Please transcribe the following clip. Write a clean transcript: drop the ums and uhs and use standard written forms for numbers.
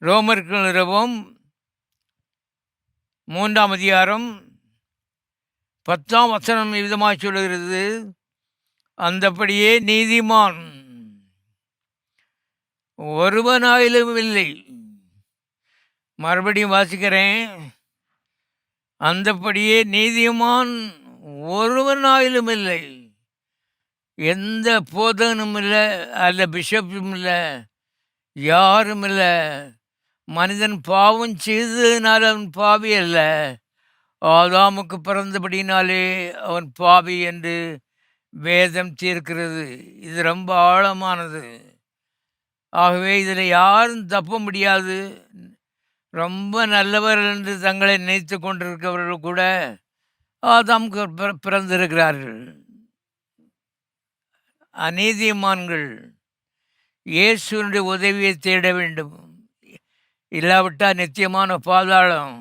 ரோமர்கள் நிருபம் 3ஆம் அதிகாரம் 10ஆம் வசனம் விதமாய் சொல்லுகிறது, அந்தப்படியே நீதிமான் ஒருவனாயிலும் இல்லை. மறுபடியும் வாசிக்கிறேன், அந்தப்படியே நீதிமான் ஒருவனாயிலும் இல்லை. எந்த போதகனும் இல்லை, அல்ல பிஷப்பும் இல்லை, யாரும் இல்லை. மனிதன் பாவம் செய்ததினால் அவன் பாவி அல்ல, ஆதாமுக்கு பிறந்தபடினாலே அவன் பாவி என்று வேதம் தீர்க்கிறது. இது ரொம்ப ஆழமானது. ஆகவே இதில் யாரும் தப்ப முடியாது. ரொம்ப நல்லவர்கள் என்று தங்களை நினைத்து கொண்டிருக்கிறவர்கள் கூட ஆதாமுக்கு பிறந்திருக்கிறார்கள். அநீதிமான்கள் இயேசுவினுடைய உதவியை தேட வேண்டும், இல்லாவிட்டால் நித்தியமான பாதாளம்.